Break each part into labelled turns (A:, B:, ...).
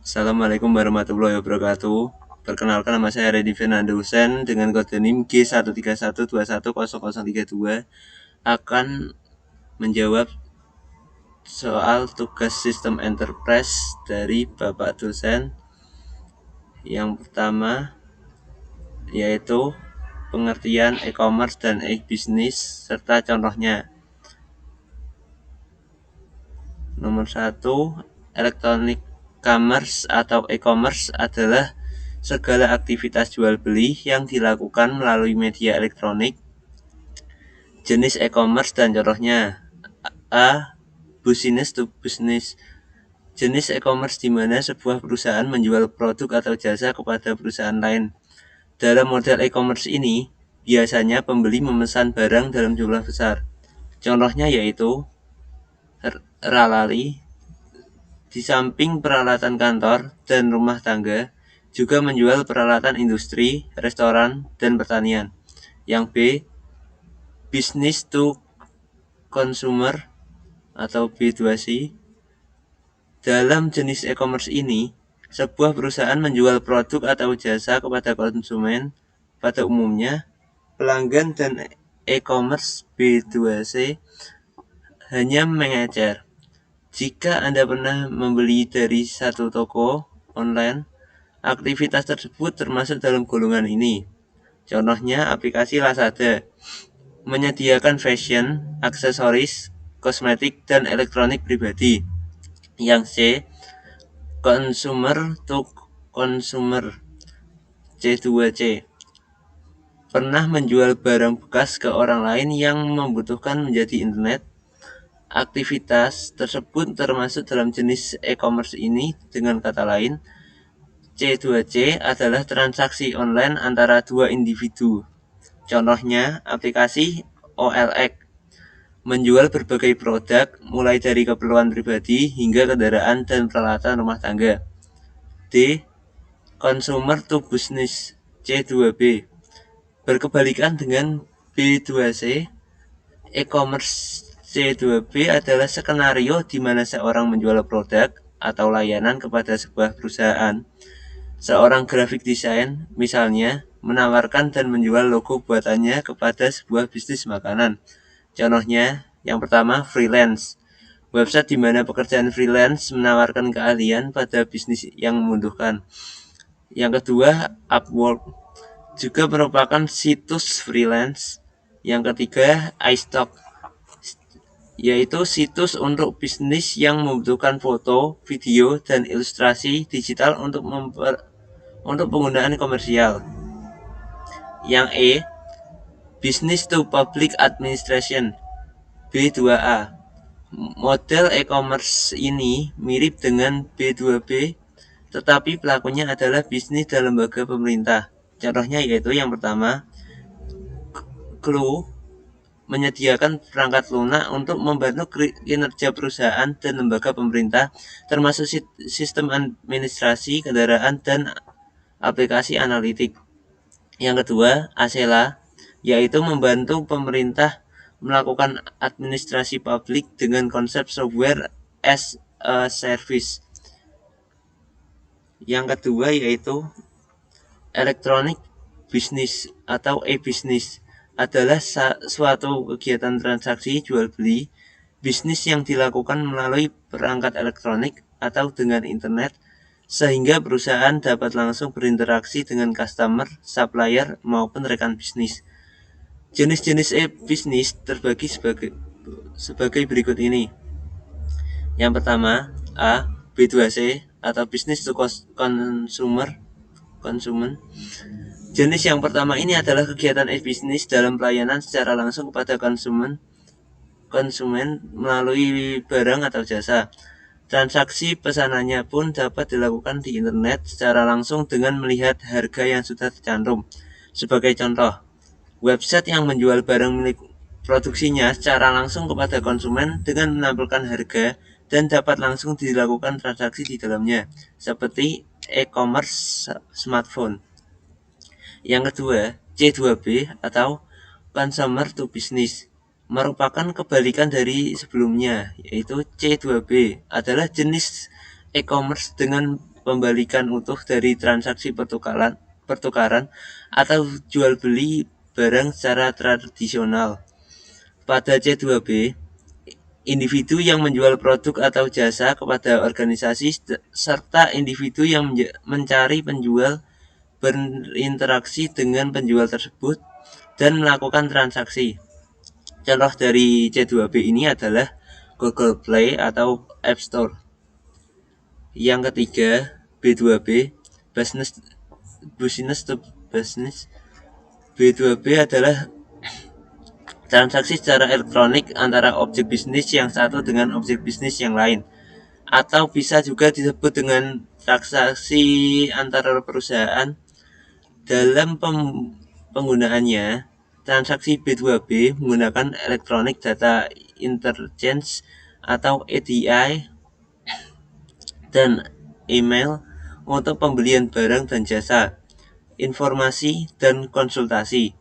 A: Assalamualaikum warahmatullahi wabarakatuh. Perkenalkan, nama saya Reddy Fernando Husen dengan kode NIM G131210032 akan menjawab soal tugas sistem enterprise dari Bapak dosen. Yang pertama yaitu pengertian e-commerce dan e-business serta contohnya. Nomor 1, electronic commerce atau e-commerce adalah segala aktivitas jual beli yang dilakukan melalui media elektronik. Jenis e-commerce dan contohnya: A. Business to business. Jenis e-commerce di mana sebuah perusahaan menjual produk atau jasa kepada perusahaan lain. Dalam model e-commerce ini, biasanya pembeli memesan barang dalam jumlah besar. Contohnya yaitu Ralali. Di samping peralatan kantor dan rumah tangga, juga menjual peralatan industri, restoran, dan pertanian. Yang B, business to consumer atau B2C. Dalam jenis e-commerce ini, sebuah perusahaan menjual produk atau jasa kepada konsumen. Pada umumnya, pelanggan dan e-commerce B2C hanya mengecer. Jika Anda pernah membeli dari satu toko online, aktivitas tersebut termasuk dalam golongan ini. Contohnya aplikasi Lazada, menyediakan fashion, aksesoris, kosmetik, dan elektronik pribadi. Yang C, consumer to consumer, C2C, pernah menjual barang bekas ke orang lain yang membutuhkan menjadi internet. Aktivitas tersebut termasuk dalam jenis e-commerce ini. Dengan kata lain, C2C adalah transaksi online antara dua individu. Contohnya aplikasi OLX, menjual berbagai produk mulai dari keperluan pribadi hingga kendaraan dan peralatan rumah tangga. D. Consumer to business, C2B, berkebalikan dengan B2C. E-commerce C2B adalah skenario di mana seorang menjual produk atau layanan kepada sebuah perusahaan. Seorang graphic design, misalnya, menawarkan dan menjual logo buatannya kepada sebuah bisnis makanan. Contohnya, yang pertama, freelance, website di mana pekerjaan freelance menawarkan keahlian pada bisnis yang membutuhkan. Yang kedua, Upwork, juga merupakan situs freelance. Yang ketiga, iStock, yaitu situs untuk bisnis yang membutuhkan foto, video, dan ilustrasi digital untuk penggunaan komersial. Yang E, business to public administration, B2A. Model e-commerce ini mirip dengan B2B, tetapi pelakunya adalah bisnis dan lembaga pemerintah. Contohnya yaitu yang pertama, Clue, menyediakan perangkat lunak untuk membantu kinerja perusahaan dan lembaga pemerintah, termasuk sistem administrasi kendaraan dan aplikasi analitik. Yang kedua, Acela, yaitu membantu pemerintah melakukan administrasi publik dengan konsep software as a service. Yang kedua yaitu electronic business atau e-business, adalah suatu kegiatan transaksi jual beli bisnis yang dilakukan melalui perangkat elektronik atau dengan internet, sehingga perusahaan dapat langsung berinteraksi dengan customer, supplier, maupun rekan bisnis. Jenis-jenis e-bisnis terbagi sebagai berikut ini. Yang pertama, A. B2C atau business to consumer. Jenis yang pertama ini adalah kegiatan e-bisnis dalam pelayanan secara langsung kepada konsumen melalui barang atau jasa. Transaksi pesanannya pun dapat dilakukan di internet secara langsung dengan melihat harga yang sudah tercantum. Sebagai contoh, website yang menjual barang milik produksinya secara langsung kepada konsumen dengan menampilkan harga dan dapat langsung dilakukan transaksi di dalamnya, seperti e-commerce smartphone. Yang kedua, C2B atau consumer to business, merupakan kebalikan dari sebelumnya, yaitu C2B adalah jenis e-commerce dengan pembalikan utuh dari transaksi pertukaran atau jual beli barang secara tradisional. Pada C2B, individu yang menjual produk atau jasa kepada organisasi serta individu yang mencari penjual berinteraksi dengan penjual tersebut dan melakukan transaksi. Contoh dari C2B ini adalah Google Play atau App Store. Yang ketiga, B2B, business to business. B2B adalah transaksi secara elektronik antara objek bisnis yang satu dengan objek bisnis yang lain, atau bisa juga disebut dengan transaksi antara perusahaan. Dalam penggunaannya, transaksi B2B menggunakan Electronic Data Interchange atau EDI dan email untuk pembelian barang dan jasa, informasi, dan konsultasi.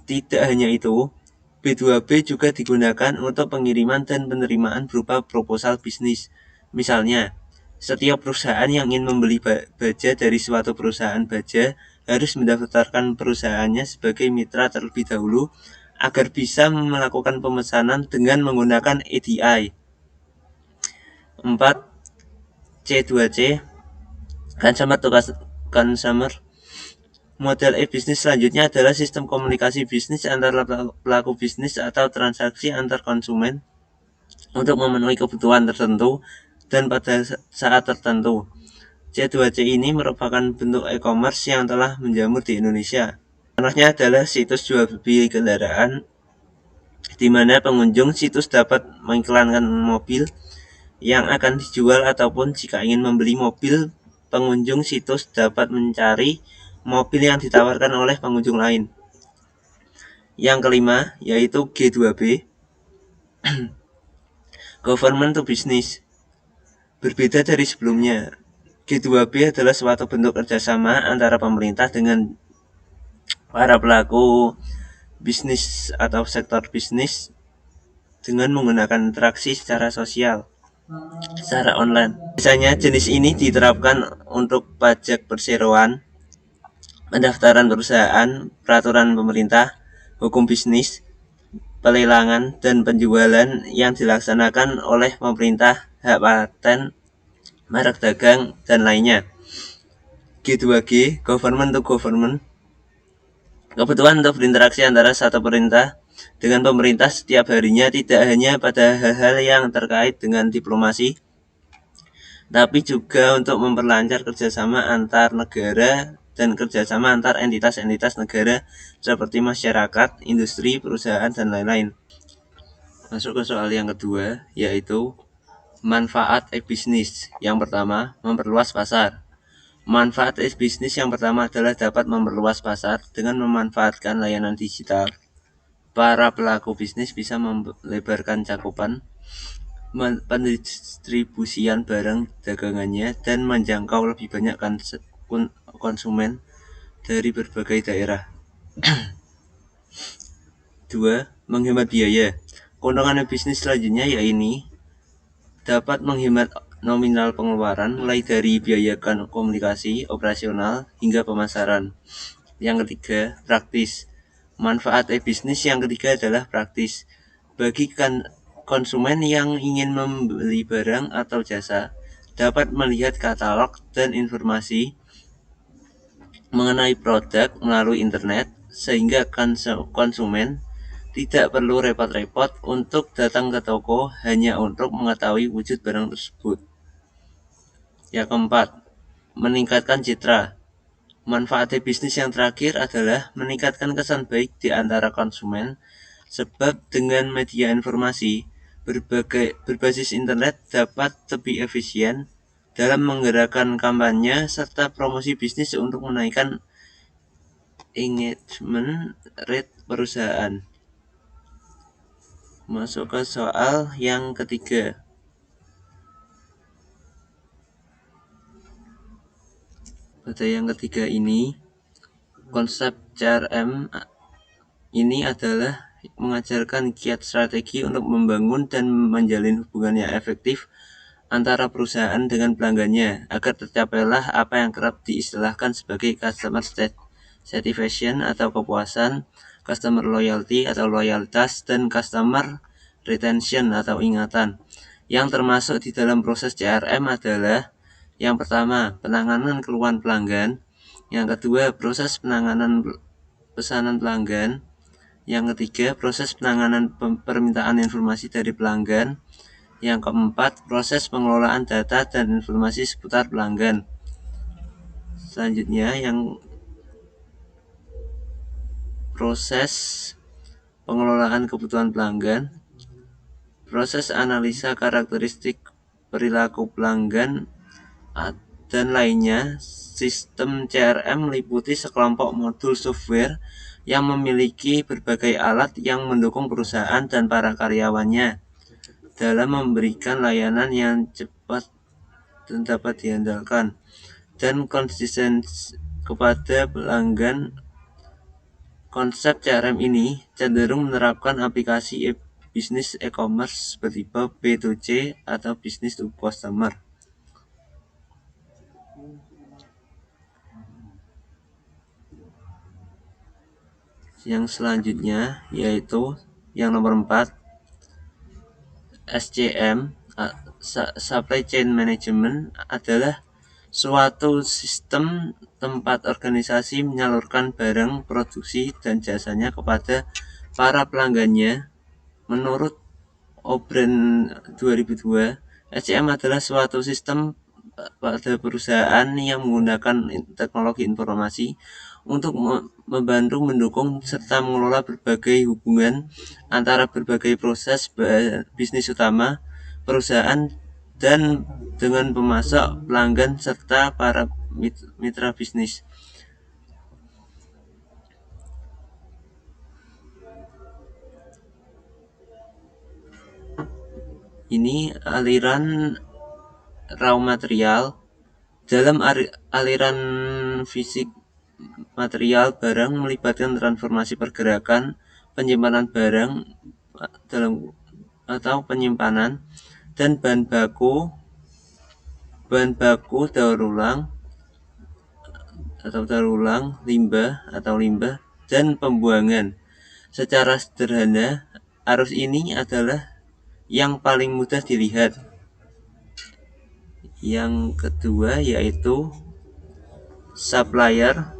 A: Tidak hanya itu, B2B juga digunakan untuk pengiriman dan penerimaan berupa proposal bisnis. Misalnya, setiap perusahaan yang ingin membeli baja dari suatu perusahaan baja harus mendaftarkan perusahaannya sebagai mitra terlebih dahulu agar bisa melakukan pemesanan dengan menggunakan EDI. 4. C2C, Consumer to Consumer. Model e-bisnis selanjutnya adalah sistem komunikasi bisnis antara pelaku bisnis atau transaksi antar konsumen untuk memenuhi kebutuhan tertentu dan pada saat tertentu. C2C ini merupakan bentuk e-commerce yang telah menjamur di Indonesia. Contohnya adalah situs jual beli kendaraan, di mana pengunjung situs dapat mengiklankan mobil yang akan dijual, ataupun jika ingin membeli mobil, pengunjung situs dapat mencari mobil yang ditawarkan oleh pengunjung lain. Yang kelima yaitu G2B, Government to Business. Berbeda dari sebelumnya, G2B adalah suatu bentuk kerjasama antara pemerintah dengan para pelaku bisnis atau sektor bisnis dengan menggunakan interaksi secara sosial, secara online. Biasanya jenis ini diterapkan untuk pajak perseroan, pendaftaran perusahaan, peraturan pemerintah, hukum bisnis, pelelangan, dan penjualan yang dilaksanakan oleh pemerintah, hak paten, merek dagang, dan lainnya. G2G, Government to Government, kebutuhan untuk berinteraksi antara satu perintah dengan pemerintah setiap harinya, tidak hanya pada hal-hal yang terkait dengan diplomasi, tapi juga untuk memperlancar kerjasama antar negara dan kerjasama antar entitas-entitas negara seperti masyarakat, industri, perusahaan, dan lain-lain. Masuk ke soal yang kedua, yaitu manfaat e-bisnis. Yang pertama, memperluas pasar. Manfaat e-bisnis yang pertama adalah dapat memperluas pasar. Dengan memanfaatkan layanan digital, para pelaku bisnis bisa melebarkan cakupan pendistribusian barang dagangannya dan menjangkau lebih banyak konsumen dari berbagai daerah. 2. Menghemat biaya. Keuntungan bisnis selanjutnya yaitu dapat menghemat nominal pengeluaran mulai dari biaya komunikasi, operasional, hingga pemasaran. Yang ketiga, praktis. Manfaat e-bisnis yang ketiga adalah praktis. Bagi konsumen yang ingin membeli barang atau jasa, dapat melihat katalog dan informasi mengenai produk melalui internet, sehingga konsumen tidak perlu repot-repot untuk datang ke toko hanya untuk mengetahui wujud barang tersebut. Yang keempat, meningkatkan citra. Manfaat bisnis yang terakhir adalah meningkatkan kesan baik di antara konsumen, sebab dengan media informasi berbasis internet dapat lebih efisien dalam menggerakkan kampanye serta promosi bisnis untuk menaikkan engagement rate perusahaan. Masuk ke soal yang ketiga. Pada yang ketiga ini, konsep CRM ini adalah mengajarkan kiat strategi untuk membangun dan menjalin hubungan yang efektif antara perusahaan dengan pelanggannya agar tercapailah apa yang kerap diistilahkan sebagai customer satisfaction atau kepuasan, customer loyalty atau loyalitas, dan customer retention atau ingatan. Yang termasuk di dalam proses CRM adalah yang pertama, penanganan keluhan pelanggan, yang kedua, proses penanganan pesanan pelanggan, yang ketiga, proses penanganan permintaan informasi dari pelanggan, yang keempat, proses pengelolaan data dan informasi seputar pelanggan. Selanjutnya, yang proses pengelolaan kebutuhan pelanggan, proses analisa karakteristik perilaku pelanggan, dan lainnya. Sistem CRM meliputi sekelompok modul software yang memiliki berbagai alat yang mendukung perusahaan dan para karyawannya dalam memberikan layanan yang cepat dan dapat diandalkan dan konsisten kepada pelanggan. Konsep CRM ini cenderung menerapkan aplikasi bisnis e-commerce bertipe B2C atau business to customer. Yang selanjutnya yaitu yang nomor 4, SCM, Supply Chain Management, adalah suatu sistem tempat organisasi menyalurkan barang, produksi, dan jasanya kepada para pelanggannya. Menurut O'Brien 2002, SCM adalah suatu sistem pada perusahaan yang menggunakan teknologi informasi untuk membantu, mendukung, serta mengelola berbagai hubungan antara berbagai proses bisnis utama perusahaan dan dengan pemasok, pelanggan, serta para mitra bisnis. Ini aliran raw material. Dalam aliran fisik material, barang melibatkan transformasi pergerakan, penyimpanan barang dalam atau penyimpanan, dan bahan baku daur ulang, limbah, dan pembuangan. Secara sederhana, arus ini adalah yang paling mudah dilihat. Yang kedua yaitu supplier.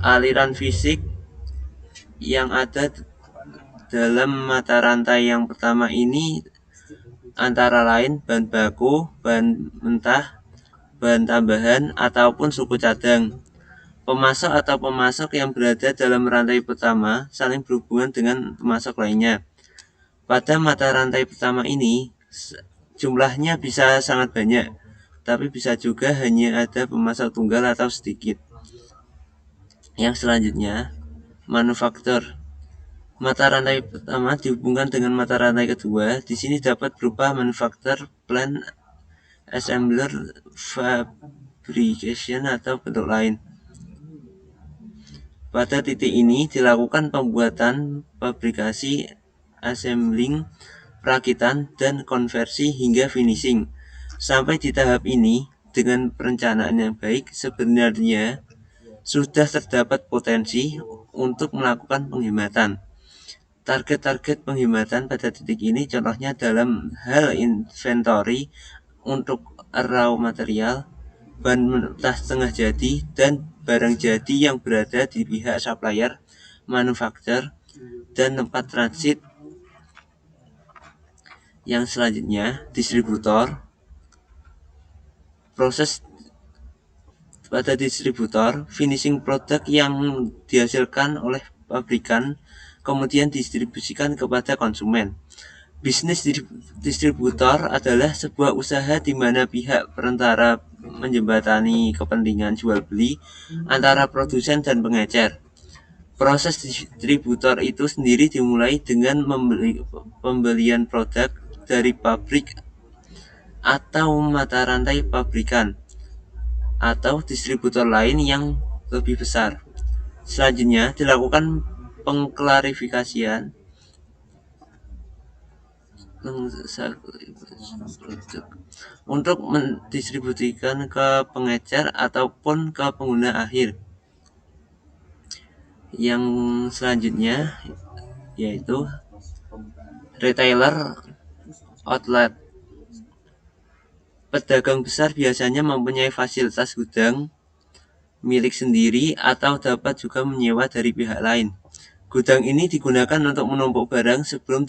A: Aliran fisik yang ada dalam mata rantai yang pertama ini antara lain bahan baku, bahan mentah, bahan tambahan, ataupun suku cadang. Pemasok atau pemasok yang berada dalam rantai pertama saling berhubungan dengan pemasok lainnya. Pada mata rantai pertama ini, jumlahnya bisa sangat banyak, tapi bisa juga hanya ada pemasok tunggal atau sedikit. Yang selanjutnya, manufaktur. Mata rantai pertama dihubungkan dengan mata rantai kedua. Di sini dapat berupa manufaktur, plant, assembler, fabrication, atau bentuk lain. Pada titik ini dilakukan pembuatan, fabrikasi, assembling, perakitan, dan konversi hingga finishing. Sampai di tahap ini, dengan perencanaan yang baik, sebenarnya sudah terdapat potensi untuk melakukan penghematan. Target-target penghematan pada titik ini contohnya dalam hal inventory untuk raw material, bahan mentah setengah jadi, dan barang jadi yang berada di pihak supplier, manufaktur, dan tempat transit. Yang selanjutnya, distributor. Proses pada distributor, finishing product yang dihasilkan oleh pabrikan kemudian didistribusikan kepada konsumen. Bisnis distributor adalah sebuah usaha di mana pihak perantara menjembatani kepentingan jual beli antara produsen dan pengecer. Proses distributor itu sendiri dimulai dengan pembelian produk dari pabrik atau mata rantai pabrikan atau distributor lain yang lebih besar. Selanjutnya dilakukan pengklarifikasian untuk mendistribusikan ke pengecer ataupun ke pengguna akhir. Yang selanjutnya yaitu retailer outlet. Pedagang besar biasanya mempunyai fasilitas gudang milik sendiri atau dapat juga menyewa dari pihak lain. Gudang ini digunakan untuk menumpuk barang sebelum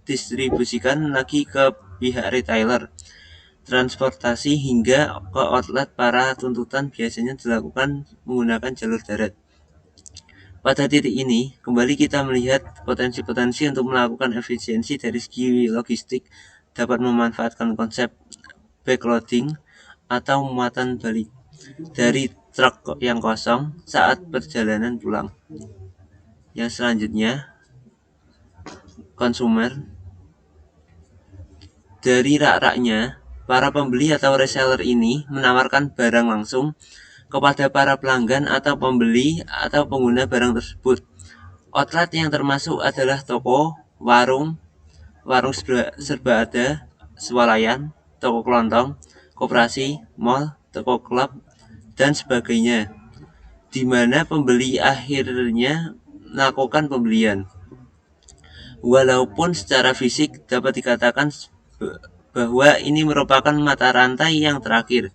A: distribusikan lagi ke pihak retailer. Transportasi hingga ke outlet para tuntutan biasanya dilakukan menggunakan jalur darat. Pada titik ini, kembali kita melihat potensi-potensi untuk melakukan efisiensi dari segi logistik dapat memanfaatkan konsep backloading atau muatan balik dari truk yang kosong saat perjalanan pulang. Yang selanjutnya, konsumer. Dari rak-raknya, para pembeli atau reseller ini menawarkan barang langsung kepada para pelanggan atau pembeli atau pengguna barang tersebut. Outlet yang termasuk adalah toko, warung serba ada, swalayan, toko kelontong, koperasi, mall, toko klub, dan sebagainya, di mana pembeli akhirnya melakukan pembelian. Walaupun secara fisik dapat dikatakan bahwa ini merupakan mata rantai yang terakhir,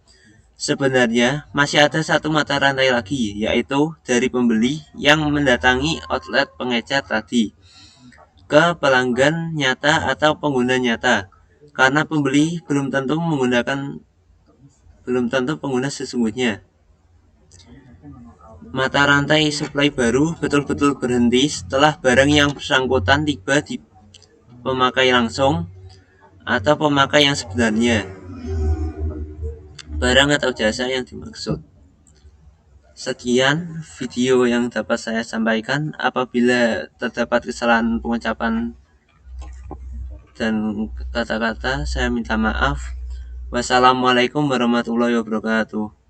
A: sebenarnya masih ada satu mata rantai lagi, yaitu dari pembeli yang mendatangi outlet pengecer tadi ke pelanggan nyata atau pengguna nyata, karena pembeli belum tentu pengguna sesungguhnya. Mata rantai supply baru betul-betul berhenti setelah barang yang bersangkutan tiba di pemakai langsung atau pemakai yang sebenarnya, barang atau jasa yang dimaksud. Sekian video yang dapat saya sampaikan. Apabila terdapat kesalahan pengucapan dan kata-kata, saya minta maaf. Wassalamualaikum warahmatullahi wabarakatuh.